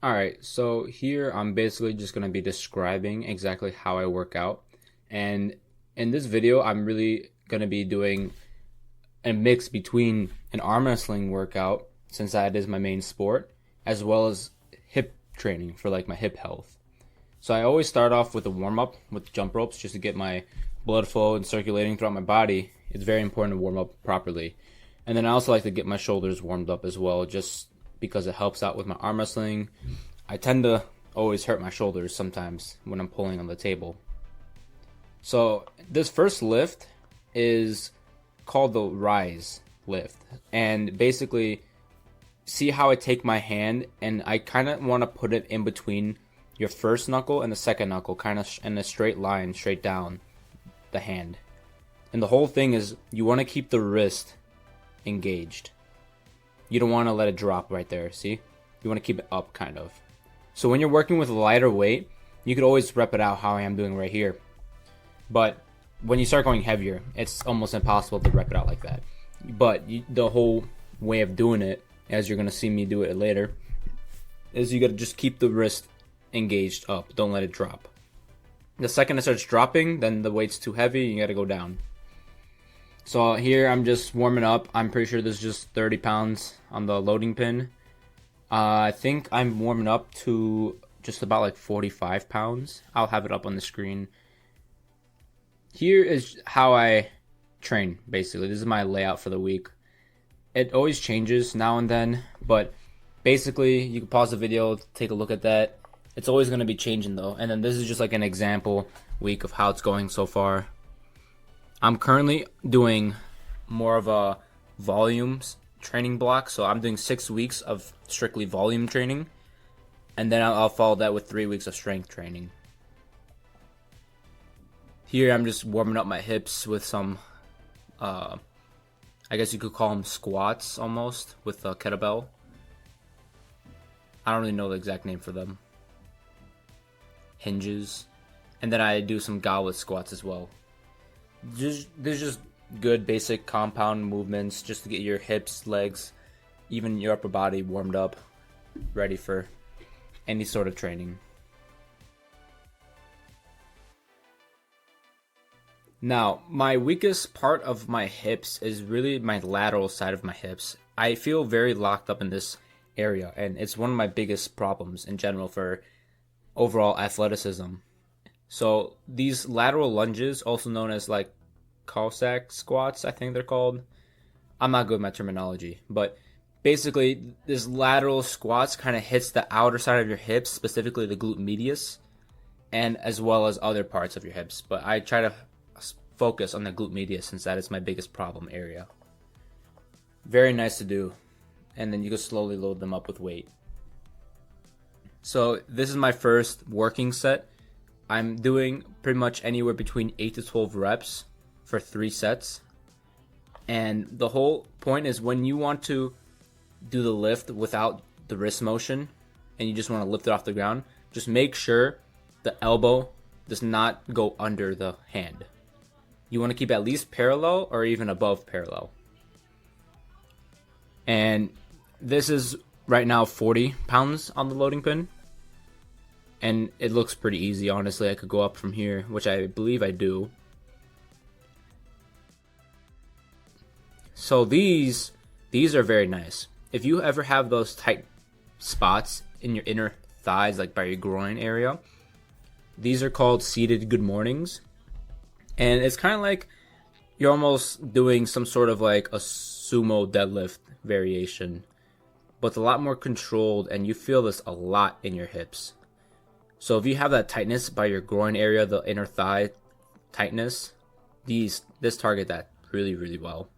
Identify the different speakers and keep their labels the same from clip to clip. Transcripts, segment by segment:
Speaker 1: Alright, so here I'm basically just going to be describing exactly how I work out. And in this video, I'm really going to be doing a mix between an arm wrestling workout, since that is my main sport, as well as hip training for like my hip health. So I always start off with a warm up with jump ropes just to get my blood flow and circulating throughout my body. It's very important to warm up properly. And then I also like to get my shoulders warmed up as well, just because it helps out with my arm wrestling. I tend to always hurt my shoulders sometimes when I'm pulling on the table. So this first lift is called the rise lift. And basically, see how I take my hand and I kind of want to put it in between your first knuckle and the second knuckle, kind of in a straight line, straight down the hand. And the whole thing is you want to keep the wrist engaged. You don't want to let it drop right there, see? You want to keep it up, kind of. So when you're working with a lighter weight, you could always rep it out how I am doing right here. But when you start going heavier, it's almost impossible to rep it out like that. But the whole way of doing it, as you're going to see me do it later, is you got to just keep the wrist engaged up. Don't let it drop. The second it starts dropping, then the weight's too heavy, you got to go down. So here I'm just warming up. I'm pretty sure this is just 30 pounds on the loading pin. I think I'm warming up to just about like 45 pounds. I'll have it up on the screen. Here is how I train, basically. This is my layout for the week. It always changes now and then, but basically you can pause the video, take a look at that. It's always going to be changing though. And then this is just like an example week of how it's going so far. I'm currently doing more of a volumes training block, so I'm doing 6 weeks of strictly volume training, and then I'll follow that with 3 weeks of strength training. Here I'm just warming up my hips with some, I guess you could call them squats almost, with a kettlebell. I don't really know the exact name for them. Hinges. And then I do some goblet squats as well. There's just good basic compound movements just to get your hips, legs, even your upper body warmed up, ready for any sort of training. Now, my weakest part of my hips is really my lateral side of my hips. I feel very locked up in this area, and it's one of my biggest problems in general for overall athleticism. So these lateral lunges, also known as like Cossack squats, I think they're called. I'm not good with my terminology, but basically this lateral squats kind of hits the outer side of your hips, specifically the glute medius, and as well as other parts of your hips. But I try to focus on the glute medius since that is my biggest problem area. Very nice to do, and then you can slowly load them up with weight. So this is my first working set. I'm doing pretty much anywhere between 8 to 12 reps for 3 sets. And the whole point is when you want to do the lift without the wrist motion and you just want to lift it off the ground, just make sure the elbow does not go under the hand. You want to keep at least parallel or even above parallel. And this is right now 40 pounds on the loading pin. And it looks pretty easy, honestly. I could go up from here, which I believe I do. So these are very nice. If you ever have those tight spots in your inner thighs, like by your groin area, these are called seated good mornings. And it's kind of like you're almost doing some sort of like a sumo deadlift variation, but it's a lot more controlled, and you feel this a lot in your hips. So if you have that tightness by your groin area, the inner thigh tightness, this target that really, really well.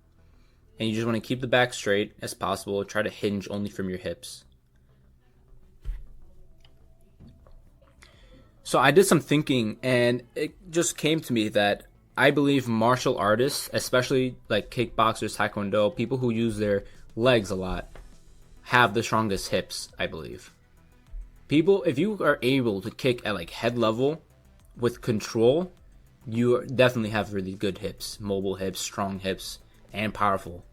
Speaker 1: And you just want to keep the back straight as possible. Try to hinge only from your hips. So I did some thinking, and it just came to me that I believe martial artists, especially like kickboxers, taekwondo, people who use their legs a lot, have the strongest hips, I believe. People, if you are able to kick at like head level with control, you definitely have really good hips, mobile hips, strong hips, and powerful.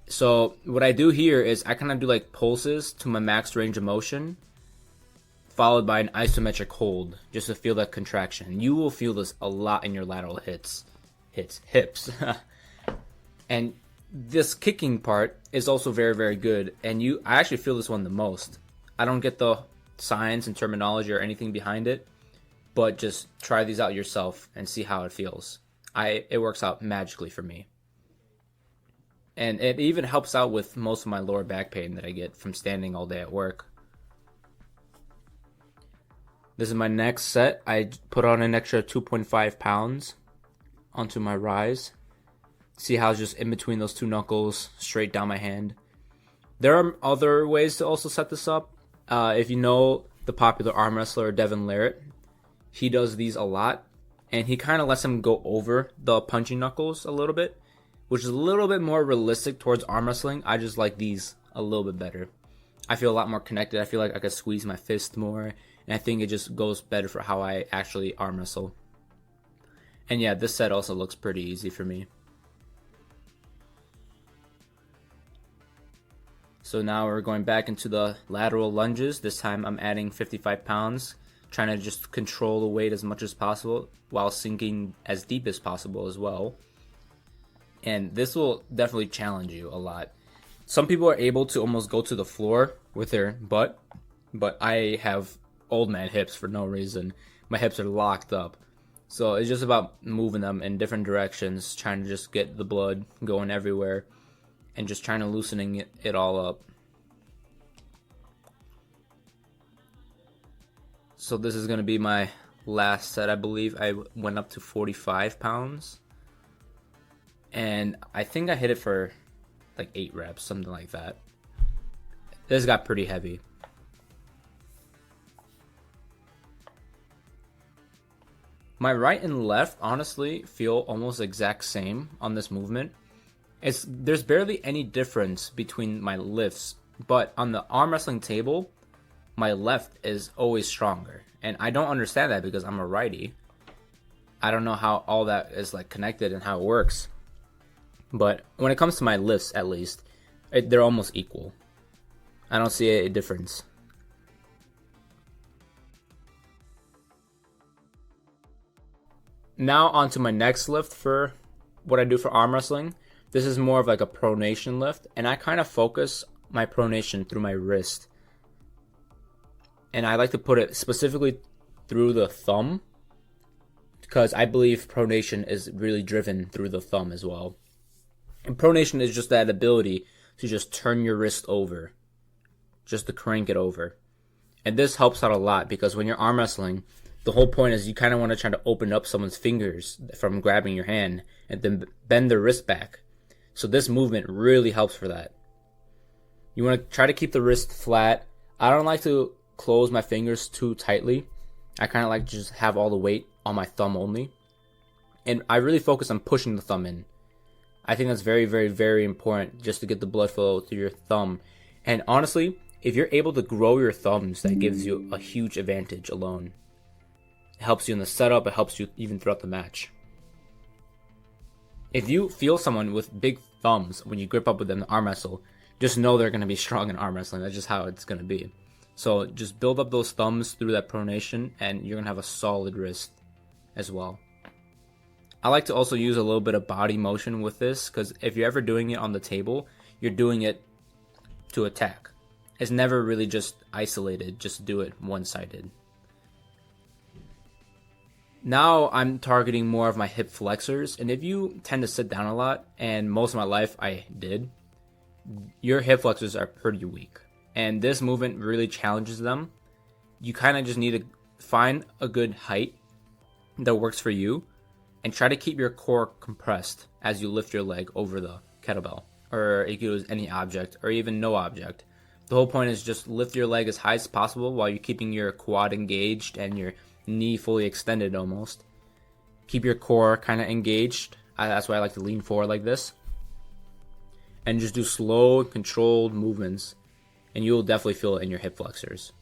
Speaker 1: So what I do here is I kind of do like pulses to my max range of motion, followed by an isometric hold, just to feel that contraction. You will feel this a lot in your lateral hips. And this kicking part is also very, very good. And I actually feel this one the most. I don't get the science and terminology or anything behind it, but just try these out yourself and see how it feels. It works out magically for me. And it even helps out with most of my lower back pain that I get from standing all day at work. This is my next set. I put on an extra 2.5 pounds onto my rise. See how it's just in between those two knuckles, straight down my hand. There are other ways to also set this up. If you know the popular arm wrestler Devin Larratt, he does these a lot. And he kind of lets them go over the punching knuckles a little bit, which is a little bit more realistic towards arm wrestling. I just like these a little bit better. I feel a lot more connected. I feel like I could squeeze my fist more. And I think it just goes better for how I actually arm wrestle. And yeah, this set also looks pretty easy for me. So now we're going back into the lateral lunges. This time I'm adding 55 pounds, trying to just control the weight as much as possible while sinking as deep as possible as well. And this will definitely challenge you a lot. Some people are able to almost go to the floor with their butt, but I have old man hips for no reason. My hips are locked up. So it's just about moving them in different directions, trying to just get the blood going everywhere, and just trying to loosening it all up. So this is going to be my last set. I believe I went up to 45 pounds. And I think I hit it for like 8 reps, something like that. This got pretty heavy. My right and left honestly feel almost exact same on this movement. There's barely any difference between my lifts, but on the arm wrestling table, my left is always stronger. And I don't understand that because I'm a righty. I don't know how all that is like connected and how it works. But when it comes to my lifts, at least, they're almost equal. I don't see a difference. Now onto my next lift for what I do for arm wrestling. This is more of like a pronation lift, and I kind of focus my pronation through my wrist. And I like to put it specifically through the thumb, because I believe pronation is really driven through the thumb as well. And pronation is just that ability to just turn your wrist over, just to crank it over. And this helps out a lot because when you're arm wrestling, the whole point is you kind of want to try to open up someone's fingers from grabbing your hand and then bend their wrist back. So this movement really helps for that. You want to try to keep the wrist flat. I don't like to close my fingers too tightly. I kind of like to just have all the weight on my thumb only. And I really focus on pushing the thumb in. I think that's very, very, very important just to get the blood flow through your thumb. And honestly, if you're able to grow your thumbs, that gives you a huge advantage alone. It helps you in the setup. It helps you even throughout the match. If you feel someone with big thumbs when you grip up with them in arm wrestle, just know they're going to be strong in arm wrestling. That's just how it's going to be. So just build up those thumbs through that pronation, and you're going to have a solid wrist as well. I like to also use a little bit of body motion with this, because if you're ever doing it on the table, you're doing it to attack. It's never really just isolated, just do it one-sided. Now I'm targeting more of my hip flexors, and if you tend to sit down a lot, and most of my life I did, your hip flexors are pretty weak. And this movement really challenges them. You kind of just need to find a good height that works for you, and try to keep your core compressed as you lift your leg over the kettlebell. Or you could use any object, or even no object. The whole point is just lift your leg as high as possible while you're keeping your quad engaged and your knee fully extended almost. Keep your core kind of engaged. That's why I like to lean forward like this. And just do slow, controlled movements. And you'll definitely feel it in your hip flexors.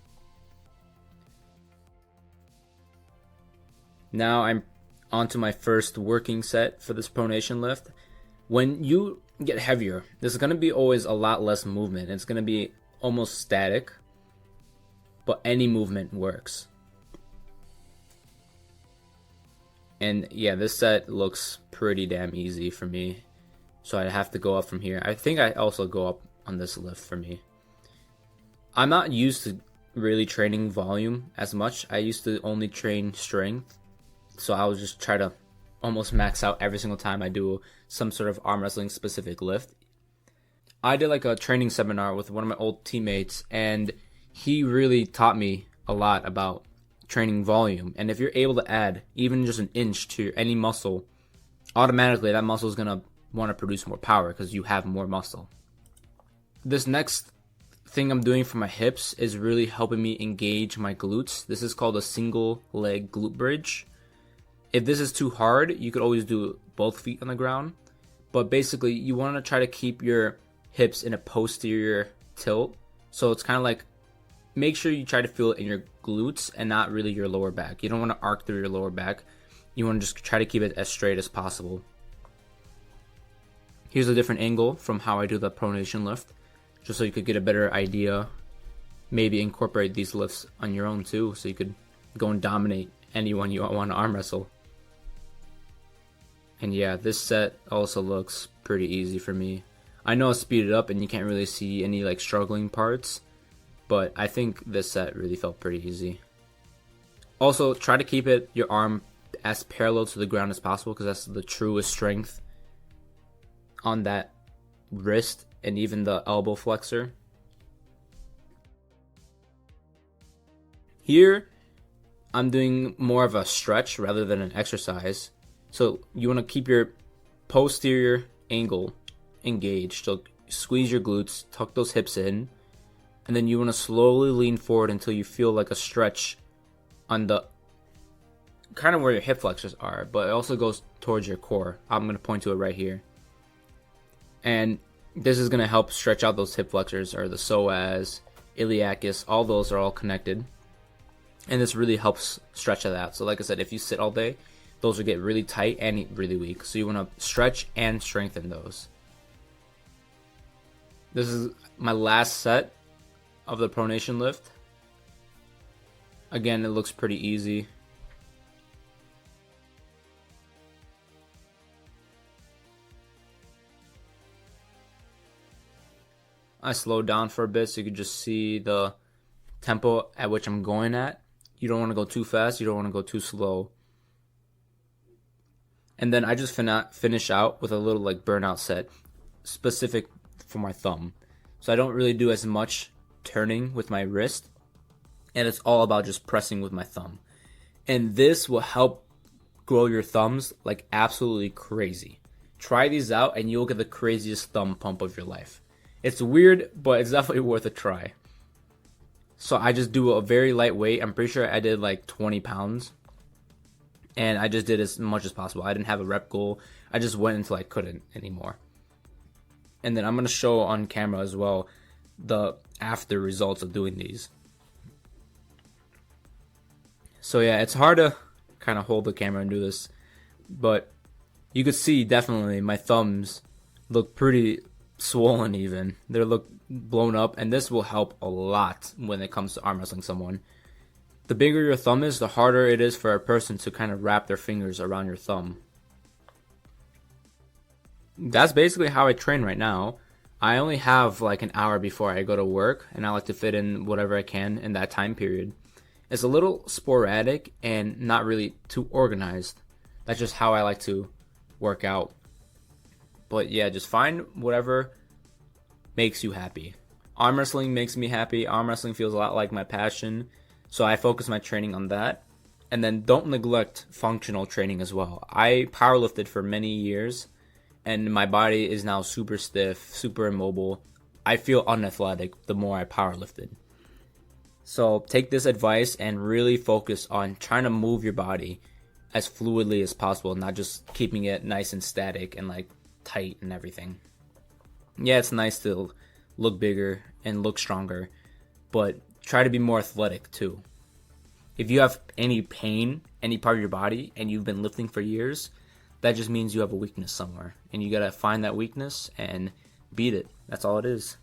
Speaker 1: Now I'm onto my first working set for this pronation lift. When you get heavier, there's going to be always a lot less movement. It's going to be almost static. but any movement works. And yeah, this set looks pretty damn easy for me. So I have to go up from here. I think I also go up on this lift for me. I'm not used to really training volume as much. I used to only train strength. So I would just try to almost max out every single time I do some sort of arm wrestling specific lift. I did like a training seminar with one of my old teammates, and he really taught me a lot about training volume. And if you're able to add even just an inch to any muscle, automatically that muscle is going to want to produce more power because you have more muscle. This next thing I'm doing for my hips is really helping me engage my glutes. This is called a single leg glute bridge. If this is too hard, you could always do both feet on the ground. But basically, you want to try to keep your hips in a posterior tilt. So it's kind of like, make sure you try to feel it in your glutes and not really your lower back. You don't want to arc through your lower back. You want to just try to keep it as straight as possible. Here's a different angle from how I do the pronation lift, just so you could get a better idea. Maybe incorporate these lifts on your own too, so you could go and dominate anyone you want to arm wrestle. And yeah, this set also looks pretty easy for me. I know I speed it up and you can't really see any like struggling parts, but I think this set really felt pretty easy. Also, try to keep your arm as parallel to the ground as possible, because that's the truest strength on that wrist and even the elbow flexor. Here, I'm doing more of a stretch rather than an exercise. So you want to keep your posterior angle engaged. So squeeze your glutes, tuck those hips in, and then you want to slowly lean forward until you feel like a stretch on the kind of where your hip flexors are, but it also goes towards your core. I'm going to point to it right here. And this is going to help stretch out those hip flexors, or the psoas, iliacus, all those are all connected. And this really helps stretch that out. So like I said, if you sit all day, those will get really tight and really weak. So you want to stretch and strengthen those. This is my last set of the pronation lift. Again, it looks pretty easy. I slowed down for a bit so you could just see the tempo at which I'm going at. You don't want to go too fast, you don't want to go too slow. And then I just finish out with a little like burnout set specific for my thumb. So I don't really do as much turning with my wrist, and it's all about just pressing with my thumb. And this will help grow your thumbs like absolutely crazy. Try these out and you'll get the craziest thumb pump of your life. It's weird, but it's definitely worth a try. So I just do a very light weight. I'm pretty sure I did like 20 pounds. And I just did as much as possible. I didn't have a rep goal. I just went until I couldn't anymore. And then I'm going to show on camera as well the after results of doing these. So yeah, it's hard to kind of hold the camera and do this. But you could see definitely my thumbs look pretty swollen even. They look blown up, and this will help a lot when it comes to arm wrestling someone. The bigger your thumb is, the harder it is for a person to kind of wrap their fingers around your thumb. That's basically how I train right now. I only have like an hour before I go to work, and I like to fit in whatever I can in that time period. It's a little sporadic and not really too organized. That's just how I like to work out. But yeah, just find whatever makes you happy. Arm wrestling makes me happy. Arm wrestling feels a lot like my passion. So I focus my training on that. And then don't neglect functional training as well. I powerlifted for many years, and my body is now super stiff, super immobile. I feel unathletic the more I powerlifted. So take this advice and really focus on trying to move your body as fluidly as possible, not just keeping it nice and static and like tight and everything. Yeah, it's nice to look bigger and look stronger, but try to be more athletic too. If you have any pain, any part of your body, and you've been lifting for years, that just means you have a weakness somewhere, and you gotta find that weakness and beat it. That's all it is.